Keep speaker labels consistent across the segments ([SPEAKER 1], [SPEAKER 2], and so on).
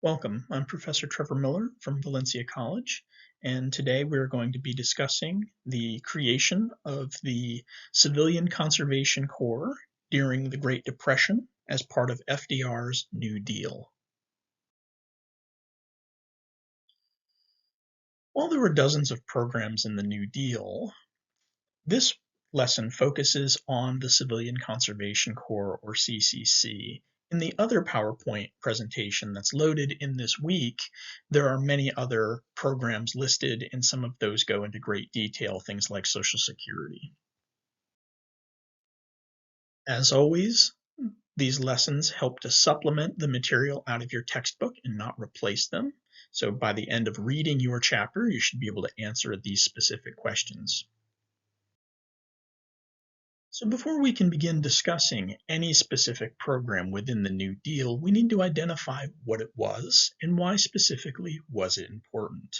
[SPEAKER 1] Welcome. I'm Professor Trevor Miller from Valencia College, and today we're going to be discussing the creation of the Civilian Conservation Corps during the Great Depression as part of FDR's New Deal. While there were dozens of programs in the New Deal, this lesson focuses on the Civilian Conservation Corps, or CCC. In the other PowerPoint presentation that's loaded in this week, there are many other programs listed, and some of those go into great detail, things like Social Security. As always, these lessons help to supplement the material out of your textbook and not replace them. So by the end of reading your chapter, you should be able to answer these specific questions. So before we can begin discussing any specific program within the New Deal, we need to identify what it was and why specifically was it important.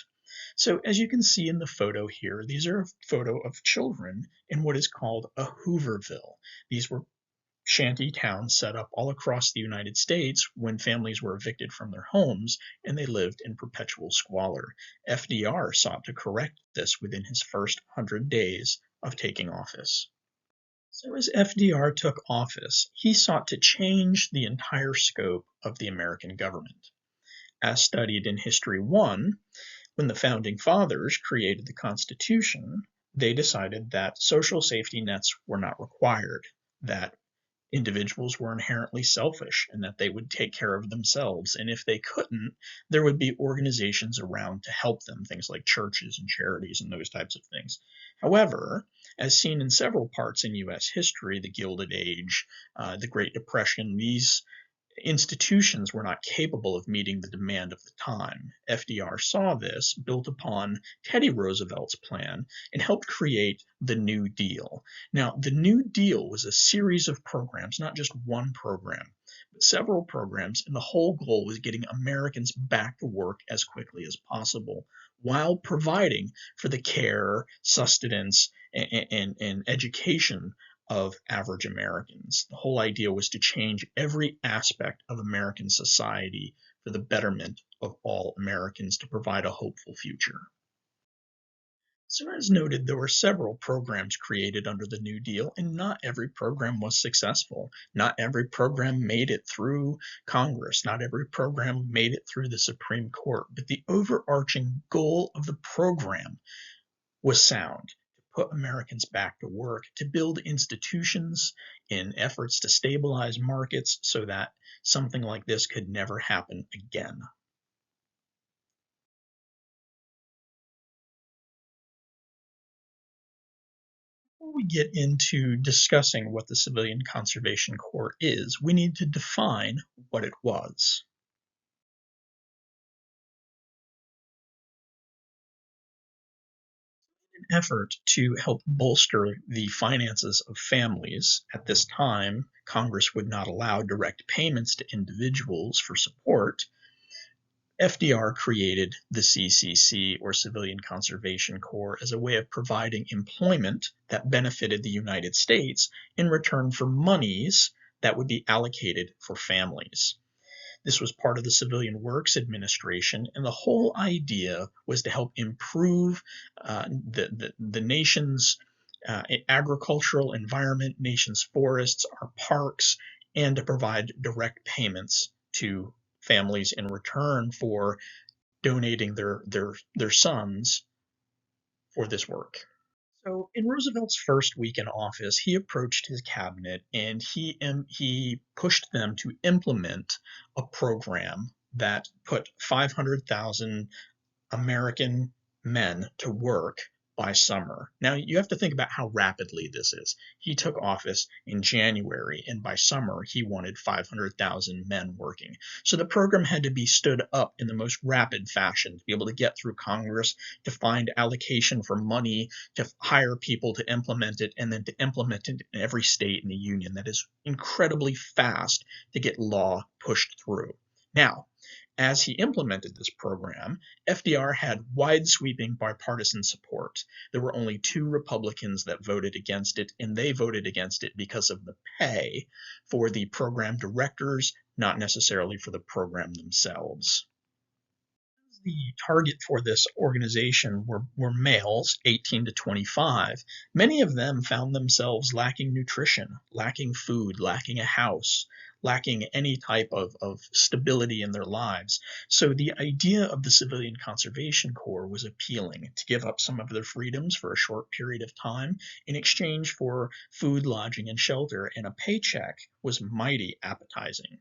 [SPEAKER 1] So as you can see in the photo here, these are a photo of children in what is called a Hooverville. These were shanty towns set up all across the United States when families were evicted from their homes and they lived in perpetual squalor. FDR sought to correct this within his first 100 days of taking office. So as FDR took office, he sought to change the entire scope of the American government. As studied in History 1, when the Founding Fathers created the Constitution, they decided that social safety nets were not required, that individuals were inherently selfish and that they would take care of themselves. And if they couldn't, there would be organizations around to help them, things like churches and charities and those types of things. However, as seen in several parts in U.S. history, the Gilded Age, the Great Depression, these institutions were not capable of meeting the demand of the time. FDR saw this, built upon Teddy Roosevelt's plan, and helped create the New Deal. Now, the New Deal was a series of programs, not just one program, but several programs, and the whole goal was getting Americans back to work as quickly as possible, while providing for the care, sustenance, and education of average Americans. The whole idea was to change every aspect of American society for the betterment of all Americans, to provide a hopeful future. So as noted, there were several programs created under the New Deal, and not every program was successful. Not every program made it through Congress. Not every program made it through the Supreme Court. But the overarching goal of the program was sound: put Americans back to work, to build institutions in efforts to stabilize markets so that something like this could never happen again. Before we get into discussing what the Civilian Conservation Corps is, we need to define what it was. An effort to help bolster the finances of families. At this time, Congress would not allow direct payments to individuals for support. FDR created the CCC, or Civilian Conservation Corps, as a way of providing employment that benefited the United States in return for monies that would be allocated for families. This was part of the Civilian Works Administration, and the whole idea was to help improve the nation's agricultural environment, nation's forests, our parks, and to provide direct payments to families in return for donating their sons for this work. So in Roosevelt's first week in office, he approached his cabinet and he pushed them to implement a program that put 500,000 American men to work by summer. Now, you have to think about how rapidly this is. He took office in January, and by summer, he wanted 500,000 men working. So the program had to be stood up in the most rapid fashion to be able to get through Congress, to find allocation for money, to hire people to implement it, and then to implement it in every state in the union. That is incredibly fast to get law pushed through. Now, as he implemented this program, FDR had wide-sweeping bipartisan support. There were only 2 Republicans that voted against it, and they voted against it because of the pay for the program directors, not necessarily for the program themselves. The target for this organization were males 18 to 25. Many of them found themselves lacking nutrition, lacking food, lacking a house, lacking any type of stability in their lives. So the idea of the Civilian Conservation Corps was appealing, to give up some of their freedoms for a short period of time in exchange for food, lodging, and shelter, and a paycheck was mighty appetizing.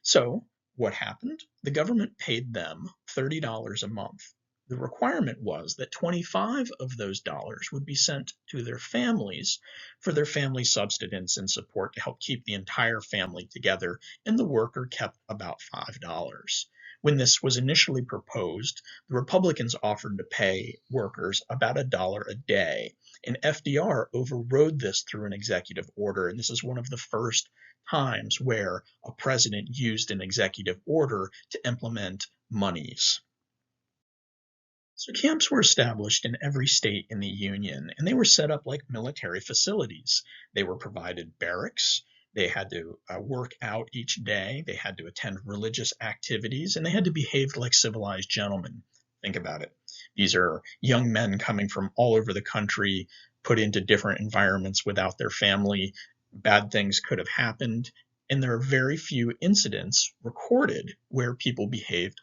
[SPEAKER 1] So what happened? The government paid them $30 a month. The requirement was that 25 of those dollars would be sent to their families for their family subsistence and support to help keep the entire family together, and the worker kept about $5. When this was initially proposed, the Republicans offered to pay workers about $1 a day, and FDR overrode this through an executive order, and this is one of the first times where a president used an executive order to implement monies. So camps were established in every state in the Union, and they were set up like military facilities. They were provided barracks. They had to work out each day. They had to attend religious activities, and they had to behave like civilized gentlemen. Think about it. These are young men coming from all over the country, put into different environments without their family. Bad things could have happened, and there are very few incidents recorded where people behaved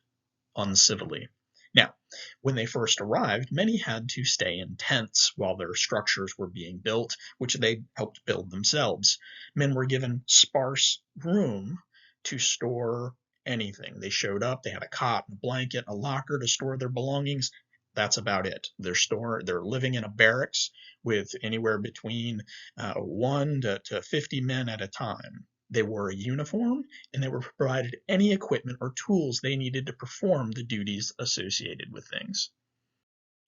[SPEAKER 1] uncivilly. Now, when they first arrived, many had to stay in tents while their structures were being built, which they helped build themselves. Men were given sparse room to store anything. They showed up, they had a cot, a blanket, a locker to store their belongings. That's about it. They're living in a barracks with anywhere between 1 to 50 men at a time. They wore a uniform, and they were provided any equipment or tools they needed to perform the duties associated with things.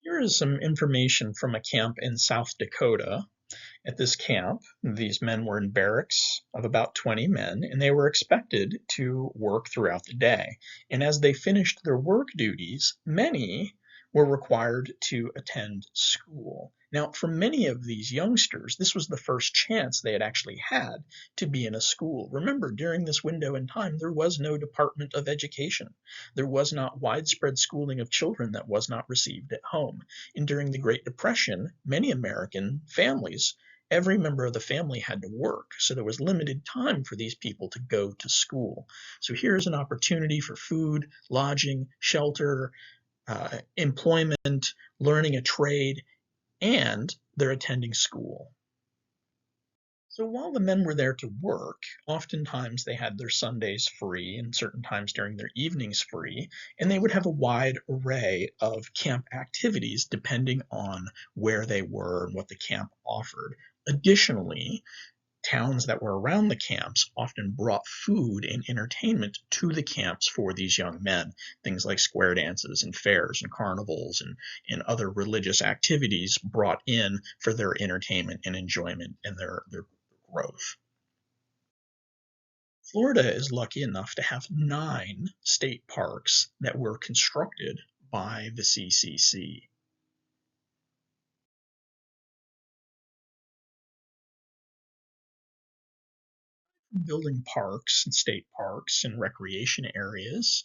[SPEAKER 1] Here is some information from a camp in South Dakota. At this camp, these men were in barracks of about 20 men, and they were expected to work throughout the day. And as they finished their work duties, many were required to attend school. Now, for many of these youngsters, this was the first chance they had actually had to be in a school. Remember, during this window in time, there was no Department of Education. There was not widespread schooling of children that was not received at home. And during the Great Depression, many American families, every member of the family had to work, so there was limited time for these people to go to school. So here's an opportunity for food, lodging, shelter, employment, learning a trade, and they're attending school. So while the men were there to work, oftentimes they had their Sundays free and certain times during their evenings free, and they would have a wide array of camp activities depending on where they were and what the camp offered. Additionally, towns that were around the camps often brought food and entertainment to the camps for these young men. Things like square dances and fairs and carnivals and other religious activities brought in for their entertainment and enjoyment and their growth. Florida is lucky enough to have 9 state parks that were constructed by the CCC. Building parks and state parks and recreation areas,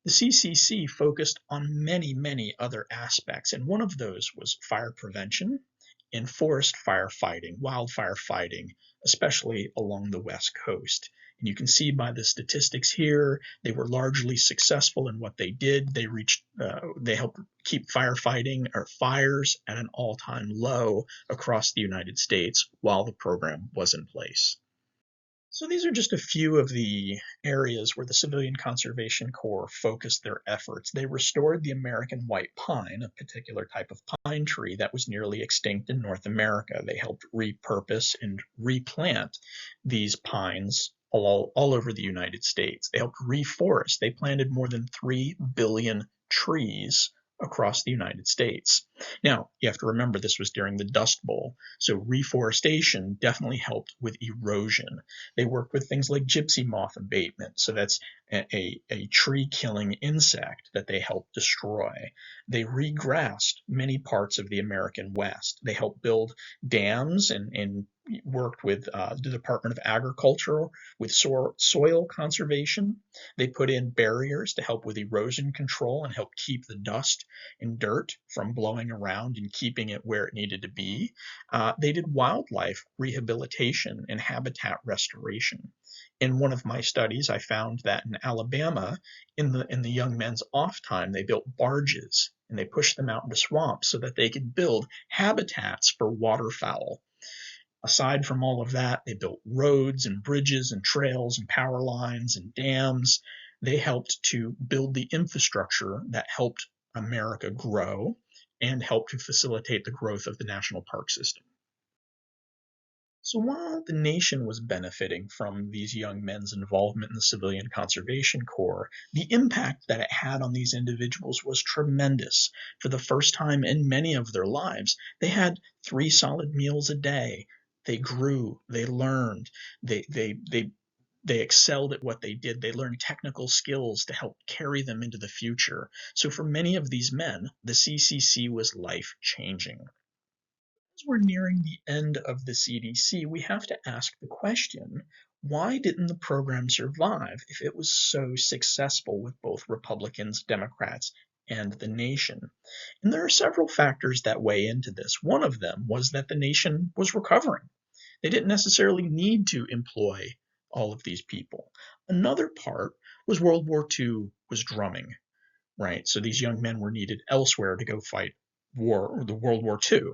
[SPEAKER 1] the CCC focused on many, many other aspects, and one of those was fire prevention and forest firefighting, wildfire fighting, especially along the West Coast. And you can see by the statistics here, they were largely successful in what they did. They helped keep firefighting or fires at an all-time low across the United States while the program was in place. So these are just a few of the areas where the Civilian Conservation Corps focused their efforts. They restored the American white pine, a particular type of pine tree that was nearly extinct in North America. They helped repurpose and replant these pines all over the United States. They helped reforest. They planted more than 3 billion trees across the United States. Now, you have to remember this was during the Dust Bowl, so reforestation definitely helped with erosion. They worked with things like gypsy moth abatement, so that's a tree-killing insect that they helped destroy. They regrassed many parts of the American West. They helped build dams and worked with the Department of Agriculture with soil conservation. They put in barriers to help with erosion control and help keep the dust and dirt from blowing around and keeping it where it needed to be. They did wildlife rehabilitation and habitat restoration. In one of my studies, I found that in Alabama, in the young men's off time, they built barges and they pushed them out into swamps so that they could build habitats for waterfowl. Aside from all of that, they built roads and bridges and trails and power lines and dams. They helped to build the infrastructure that helped America grow and helped to facilitate the growth of the national park system. So while the nation was benefiting from these young men's involvement in the Civilian Conservation Corps, the impact that it had on these individuals was tremendous. For the first time in many of their lives, they had 3 solid meals a day. They grew, they learned, they excelled at what they did. They learned technical skills to help carry them into the future. So for many of these men, the CCC was life-changing. As we're nearing the end of the CDC, we have to ask the question, why didn't the program survive if it was so successful with both Republicans, Democrats, and the nation? And there are several factors that weigh into this. One of them was that the nation was recovering. They didn't necessarily need to employ all of these people. Another part was World War II was drumming, right? So these young men were needed elsewhere to go fight the World War II.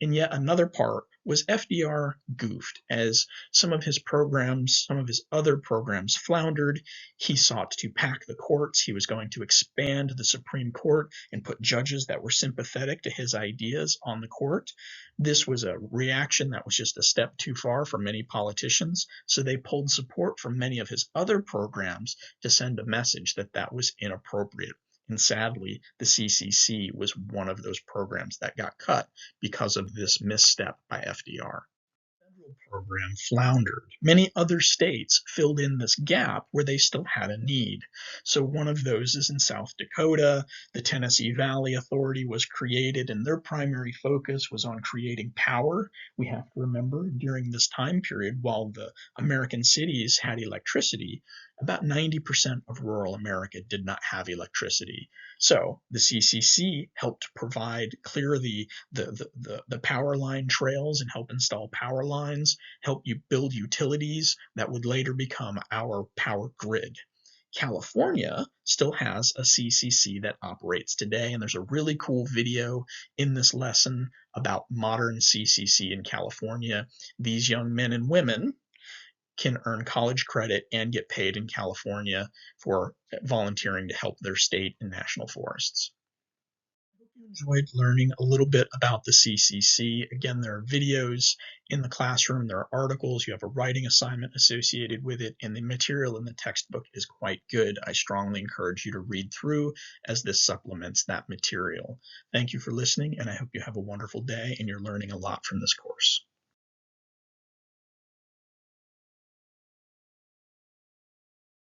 [SPEAKER 1] And yet another part was FDR goofed as some of his programs, some of his other programs floundered. He sought to pack the courts. He was going to expand the Supreme Court and put judges that were sympathetic to his ideas on the court. This was a reaction that was just a step too far for many politicians, so they pulled support from many of his other programs to send a message that that was inappropriate. And sadly, the CCC was one of those programs that got cut because of this misstep by FDR. The federal program floundered. Many other states filled in this gap where they still had a need. So one of those is in South Dakota. The Tennessee Valley Authority was created, and their primary focus was on creating power. We have to remember during this time period, while the American cities had electricity, about 90% of rural America did not have electricity. So the CCC helped provide, clear the power line trails and help install power lines, help you build utilities that would later become our power grid. California still has a CCC that operates today, and there's a really cool video in this lesson about modern CCC in California. These young men and women can earn college credit and get paid in California for volunteering to help their state and national forests. I hope you enjoyed learning a little bit about the CCC. Again, there are videos in the classroom, there are articles, you have a writing assignment associated with it, and the material in the textbook is quite good. I strongly encourage you to read through as this supplements that material. Thank you for listening, and I hope you have a wonderful day and you're learning a lot from this course.